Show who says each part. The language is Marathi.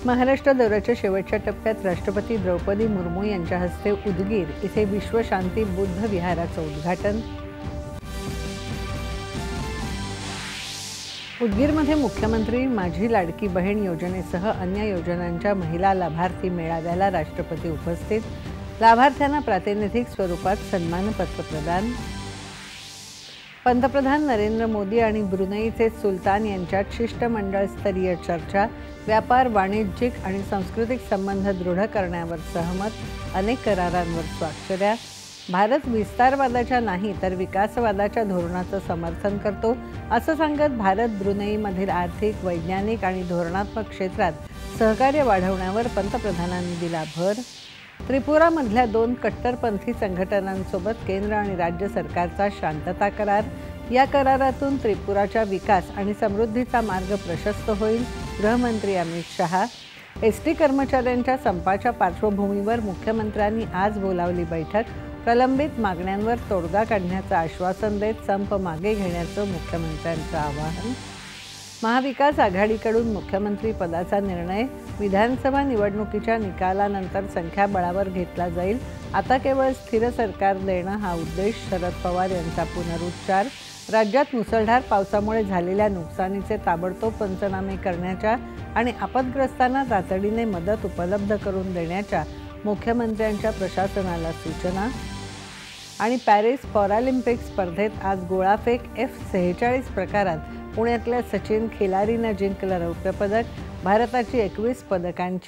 Speaker 1: महाराष्ट्र दौऱ्याच्या शेवटच्या टप्प्यात राष्ट्रपती द्रौपदी मुर्मू यांच्या हस्ते उदगीर इथे विश्वशांती बुद्ध विहाराचं उद्घाटन। उदगीरमध्ये मुख्यमंत्री माझी लाडकी बहीण योजनेसह अन्य योजनांच्या महिला लाभार्थी मेळाव्याला राष्ट्रपती उपस्थित। लाभार्थ्यांना प्रातिनिधिक स्वरूपात सन्मानपत्र प्रदान। पंतप्रधान नरेंद्र मोदी आणि ब्रुनेईचे सुलतान यांच्यात शिष्टमंडळ स्तरीय चर्चा। व्यापार, वाणिज्यिक आणि सांस्कृतिक संबंध दृढ करण्यावर सहमत। अनेक करारांवर स्वाक्षऱ्या। भारत विस्तारवादाच्या नाही तर विकासवादाच्या धोरणाचं समर्थन करतो असं सांगत भारत ब्रुनेईमधील आर्थिक, वैज्ञानिक आणि धोरणात्मक क्षेत्रात सहकार्य वाढवण्यावर पंतप्रधानांनी दिला भर। त्रिपुरामधल्या 2 कट्टरपंथी संघटनांसोबत केंद्र आणि राज्य सरकारचा शांतता करार। या करारातून त्रिपुराच्या विकास आणि समृद्धीचा मार्ग प्रशस्त होईल। गृहमंत्री अमित शहा। एसटी कर्मचाऱ्यांच्या संपाच्या पार्श्वभूमीवर मुख्यमंत्र्यांनी आज बोलावली बैठक। प्रलंबित मागण्यांवर तोडगा काढण्याचं आश्वासन देत संप मागे घेण्याचं मुख्यमंत्र्यांचं आवाहन। महाविकास आघाडीकडून मुख्यमंत्री पदाचा निर्णय विधानसभा निवडणुकीच्या निकालानंतर संख्याबळावर घेतला जाईल। आता केवळ स्थिर सरकार देणं हा उद्देश। शरद पवार यांचा पुनरुच्चार। राज्यात मुसळधार पावसामुळे झालेल्या नुकसानीचे ताबडतोब पंचनामे करण्याच्या आणि आपदग्रस्तांना तातडीने मदत उपलब्ध करून देण्याच्या मुख्यमंत्र्यांच्या प्रशासनाला सूचना। आणि पॅरिस पॅरालिम्पिक स्पर्धेत आज गोळाफेक F46 प्रकारात पुण्यातल्या सचिन खिलारीनं जिंकलं रौप्य पदक। भारताची 21 पदकांची